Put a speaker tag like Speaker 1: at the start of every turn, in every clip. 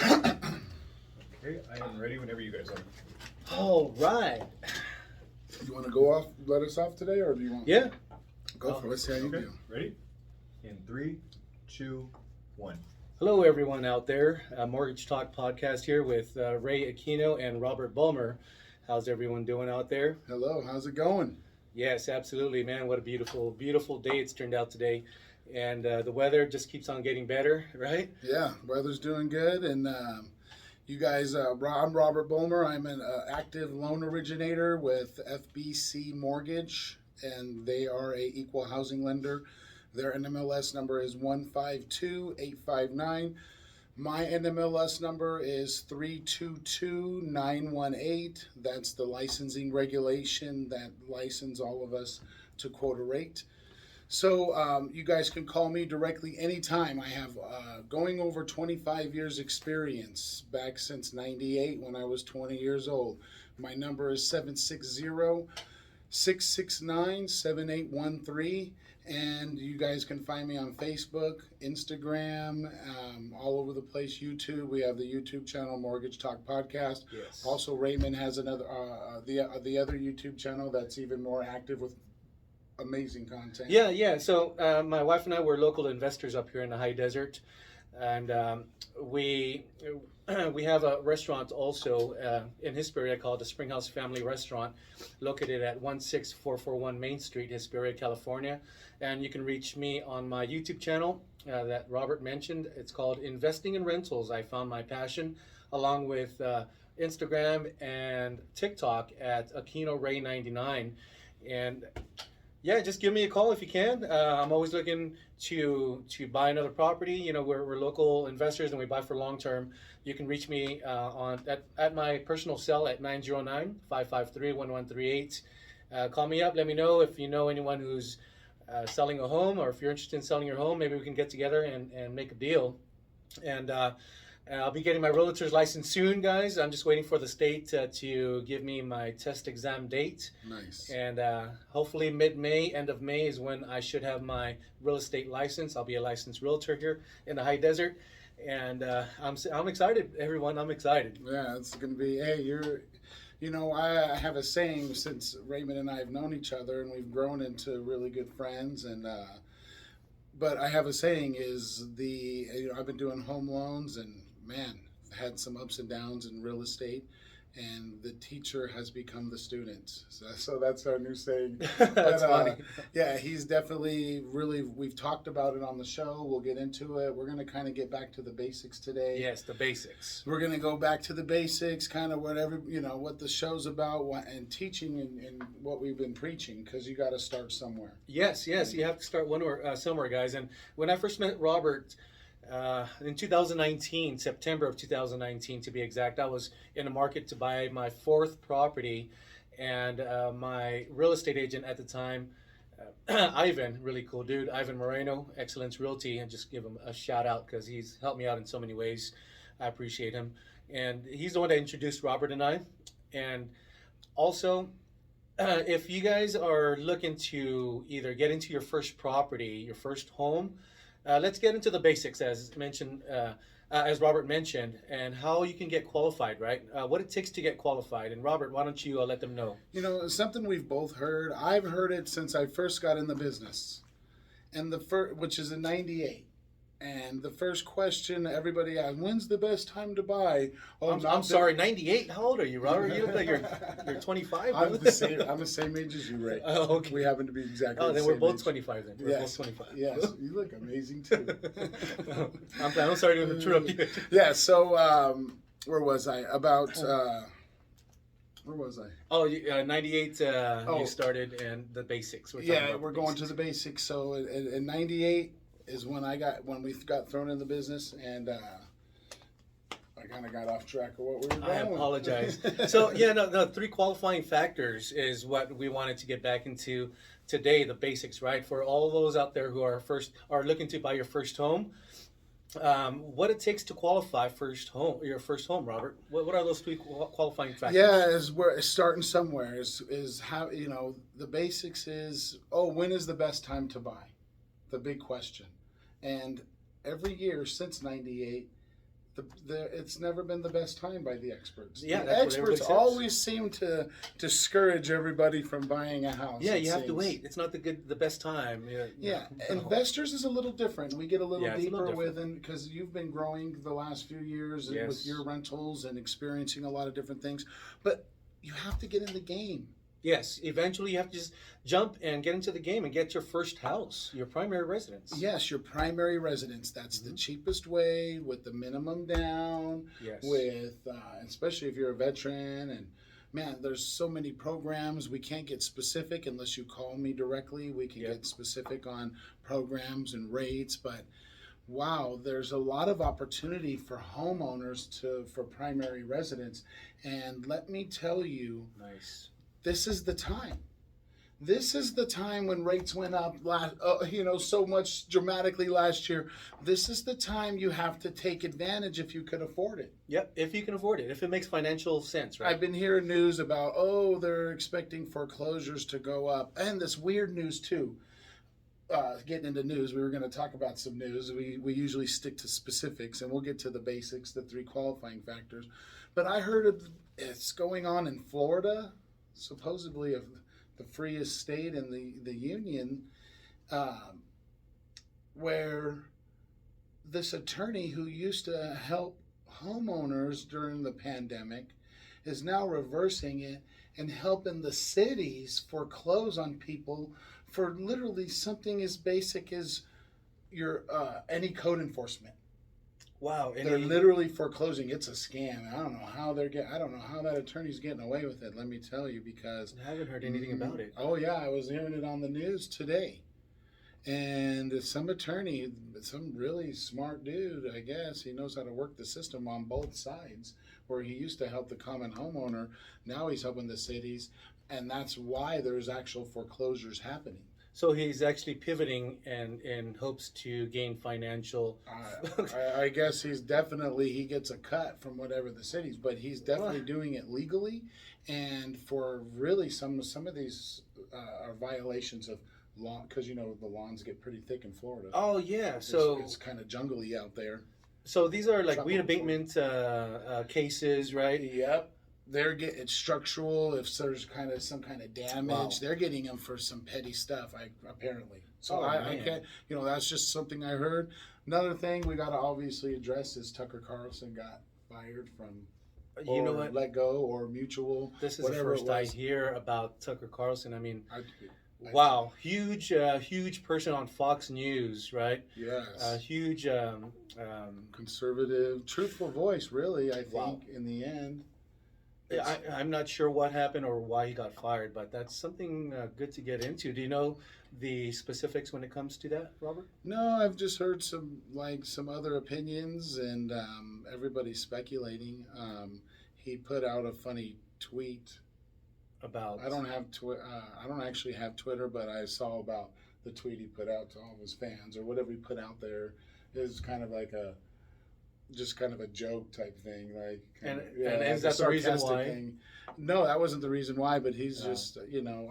Speaker 1: Okay, I am ready whenever you guys are.
Speaker 2: All right.
Speaker 3: You want to go off, let us off today, or do you want?
Speaker 2: Yeah.
Speaker 3: Go for it. Let's see how you
Speaker 1: Okay,
Speaker 3: do.
Speaker 1: ready? In 3, 2, 1.
Speaker 2: Hello, everyone out there. Mortgage Talk podcast here with Ray Aquino and Robert Bulmer. How's everyone doing out there?
Speaker 3: Hello. How's it going?
Speaker 2: Yes, absolutely, man. What a beautiful, beautiful day it's turned out today. And the weather just keeps on getting better, right?
Speaker 3: Yeah, weather's doing good, and you guys. I'm Robert Bulmer. I'm an active loan originator with FBC Mortgage, and they are a equal housing lender. Their NMLS number is 152859. My NMLS number is 322918. That's the licensing regulation that license all of us to quote a rate. So you guys can call me directly anytime. I have going over 25 years experience back since 98 when I was 20 years old. My number is 760-669-7813. And you guys can find me on Facebook, Instagram, all over the place, YouTube. We have the YouTube channel, Mortgage Talk Podcast.
Speaker 2: Yes.
Speaker 3: Also, Raymond has another the other YouTube channel that's even more active with amazing content.
Speaker 2: Yeah. So my wife and I were local investors up here in the high desert, and we have a restaurant also in Hesperia called the Springhouse Family Restaurant, located at 16441 Main Street, Hesperia, California. And you can reach me on my YouTube channel that Robert mentioned. It's called Investing in Rentals. I found my passion, along with Instagram and TikTok at Aquino Ray 99. And yeah, just give me a call if you can. I'm always looking to buy another property. You know, we're local investors and we buy for long term. You can reach me at my personal cell at 909-553-1138. Call me up. Let me know if you know anyone who's selling a home, or if you're interested in selling your home. Maybe we can get together and make a deal. And I'll be getting my realtor's license soon, guys. I'm just waiting for the state to give me my test exam date.
Speaker 3: Nice.
Speaker 2: And hopefully mid-May, end of May is when I should have my real estate license. I'll be a licensed realtor here in the high desert. And I'm excited, everyone. I'm excited.
Speaker 3: Yeah, it's going to be, hey, I have a saying since Raymond and I have known each other and we've grown into really good friends. And but I have a saying is I've been doing home loans and man, had some ups and downs in real estate, and the teacher has become the student. So that's our new saying.
Speaker 2: That's funny.
Speaker 3: Yeah, he's definitely we've talked about it on the show. We'll get into it. We're going to kind of get back to the basics today.
Speaker 2: Yes, the basics.
Speaker 3: We're going to go back to the basics, kind of whatever, what the show's about, and teaching and what we've been preaching, because you got to start somewhere.
Speaker 2: Yes, you have to start somewhere, guys. And when I first met Robert, in 2019, September of 2019 to be exact, I was in the market to buy my fourth property, and my real estate agent at the time, Ivan, really cool dude, Ivan Moreno, Excellence Realty, and just give him a shout out because he's helped me out in so many ways. I appreciate him. And he's the one that introduced Robert and I. And also, if you guys are looking to either get into your first property, your first home, let's get into the basics, as mentioned, as Robert mentioned, and how you can get qualified, right? What it takes to get qualified. And Robert, why don't you let them know?
Speaker 3: Something we've both heard. I've heard it since I first got in the business, and which is in '98. And the first question everybody asks, when's the best time to buy? Oh,
Speaker 2: I'm sorry, 98? How old are you, Robert? You look like you're 25.
Speaker 3: I'm the same age as you, Ray.
Speaker 2: Oh, okay.
Speaker 3: We happen to be exactly the
Speaker 2: then
Speaker 3: same
Speaker 2: we're both
Speaker 3: age.
Speaker 2: 25 then. We're
Speaker 3: Yes.
Speaker 2: both 25.
Speaker 3: Yes, you look amazing too.
Speaker 2: I'm sorry to interrupt you.
Speaker 3: Yeah, so where was I? Where was I?
Speaker 2: Oh, 98 you started, and the basics.
Speaker 3: We're going to the basics. So in '98 is when we got thrown in the business, and I kind of got off track of what we were doing.
Speaker 2: I apologize. So no, 3 qualifying factors is what we wanted to get back into today. The basics, right? For all those out there who are looking to buy your first home. What it takes to qualify your first home, Robert? What are those 3 qualifying factors?
Speaker 3: Yeah, we're starting somewhere. Is how the basics is when is the best time to buy? The big question. And every year since '98, it's never been the best time by the experts.
Speaker 2: Yeah,
Speaker 3: the
Speaker 2: that's what
Speaker 3: experts
Speaker 2: everybody says.
Speaker 3: always seem to discourage everybody from buying a house.
Speaker 2: Yeah,
Speaker 3: it
Speaker 2: you have to
Speaker 3: seems.
Speaker 2: wait. It's not the best time.
Speaker 3: Yeah,
Speaker 2: No.
Speaker 3: investors is a little different. We get a little
Speaker 2: Yeah, it's a little
Speaker 3: deeper with,
Speaker 2: different.
Speaker 3: and because you've been growing the last few years and with
Speaker 2: Yes.
Speaker 3: your rentals and experiencing a lot of different things, but you have to get in the game.
Speaker 2: Yes, eventually you have to just jump and get into the game and get your first house, your primary residence.
Speaker 3: Yes, your primary residence. That's the cheapest way with the minimum down.
Speaker 2: Yes.
Speaker 3: With especially if you're a veteran, and man, there's so many programs. We can't get specific unless you call me directly. We can
Speaker 2: Yep.
Speaker 3: get specific on programs and rates, but wow, there's a lot of opportunity for homeowners for primary residence. And let me tell you,
Speaker 2: Nice.
Speaker 3: this is the time. This is the time when rates went up so much dramatically last year. This is the time you have to take advantage if you could afford it.
Speaker 2: Yep, if you can afford it, if it makes financial sense, right?
Speaker 3: I've been hearing news about, they're expecting foreclosures to go up. And this weird news too. Getting into news, we were going to talk about some news. We usually stick to specifics, and we'll get to the basics, the 3 qualifying factors. But I heard it's going on in Florida, supposedly the freest state in the union, where this attorney who used to help homeowners during the pandemic is now reversing it and helping the cities foreclose on people for literally something as basic as your any code enforcement.
Speaker 2: Wow.
Speaker 3: They're literally foreclosing. It's a scam. I don't know how I don't know how that attorney's getting away with it. Let me tell you, because
Speaker 2: I haven't heard anything about it.
Speaker 3: Oh yeah, I was hearing it on the news today. And some attorney, some really smart dude, I guess, he knows how to work the system on both sides. Where he used to help the common homeowner, now he's helping the cities, and that's why there's actual foreclosures happening.
Speaker 2: So he's actually pivoting and in hopes to gain financial.
Speaker 3: I guess he gets a cut from whatever the cities, but he's definitely doing it legally, and for really some of these are violations of law, because the lawns get pretty thick in Florida.
Speaker 2: Oh yeah, so
Speaker 3: it's kind of jungly out there.
Speaker 2: So these are like
Speaker 3: Trouble.
Speaker 2: weed abatement cases, right?
Speaker 3: Yep. They're getting structural. If there's some kind of damage,
Speaker 2: Wow.
Speaker 3: they're getting them for some petty stuff. Apparently. So
Speaker 2: Oh,
Speaker 3: I
Speaker 2: man.
Speaker 3: can't. That's just something I heard. Another thing we got to obviously address is Tucker Carlson got fired from,
Speaker 2: You know what?
Speaker 3: let go or mutual.
Speaker 2: This is the
Speaker 3: whatever it
Speaker 2: first I
Speaker 3: was.
Speaker 2: hear about Tucker Carlson. I mean,
Speaker 3: I-
Speaker 2: wow, huge person on Fox News, right?
Speaker 3: Yes.
Speaker 2: Huge.
Speaker 3: Conservative, truthful voice. Really, I think
Speaker 2: Wow.
Speaker 3: in the end.
Speaker 2: I'm not sure what happened or why he got fired, but that's something good to get into. Do you know the specifics when it comes to that, Robert?
Speaker 3: No, I've just heard some other opinions, and everybody's speculating. He put out a funny tweet.
Speaker 2: About
Speaker 3: I don't actually have Twitter, but I saw about the tweet he put out to all of his fans, or whatever he put out there. Is kind of like a joke type thing, like.
Speaker 2: And
Speaker 3: like
Speaker 2: is
Speaker 3: a
Speaker 2: that the reason
Speaker 3: sarcastic
Speaker 2: why?
Speaker 3: thing. No, that wasn't the reason why, but he's
Speaker 2: Oh.
Speaker 3: just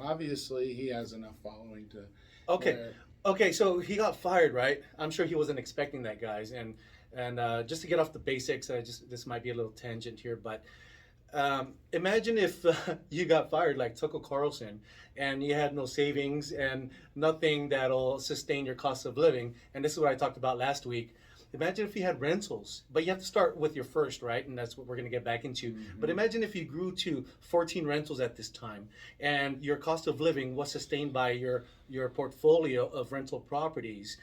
Speaker 3: obviously he has enough following to.
Speaker 2: Okay.
Speaker 3: where-
Speaker 2: Okay, so he got fired, right? I'm sure he wasn't expecting that, guys. And just to get off the basics, this might be a little tangent here, but imagine if you got fired like Tucker Carlson, and you had no savings and nothing that'll sustain your cost of living. And this is what I talked about last week. Imagine if you had rentals, but you have to start with your first, right? And that's what we're going to get back into. But imagine if you grew to 14 rentals at this time, and your cost of living was sustained by your portfolio of rental properties.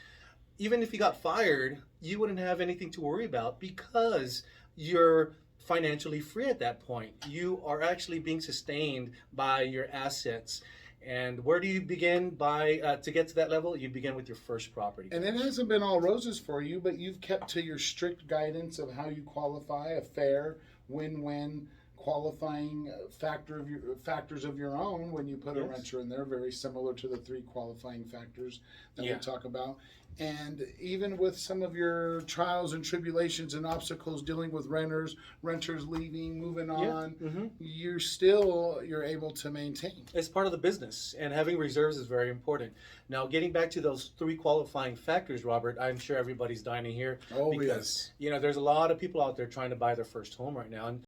Speaker 2: Even if you got fired, you wouldn't have anything to worry about because you're financially free at that point. You are actually being sustained by your assets. And where do you begin to get to that level? You begin with your first property.
Speaker 3: And it hasn't been all roses for you, but you've kept to your strict guidance of how you qualify a fair win-win qualifying factors of your own when you put a
Speaker 2: Yes.
Speaker 3: renter in there, very similar to the 3 qualifying factors that
Speaker 2: Yeah.
Speaker 3: we talk about. And even with some of your trials and tribulations and obstacles dealing with renters leaving, moving on,
Speaker 2: Mm-hmm.
Speaker 3: you're able to maintain.
Speaker 2: It's part of the business, and having reserves is very important. Now, getting back to those 3 qualifying factors, Robert, I'm sure everybody's dying to hear.
Speaker 3: Oh,
Speaker 2: because,
Speaker 3: yes.
Speaker 2: you know, there's a lot of people out there trying to buy their first home right now, and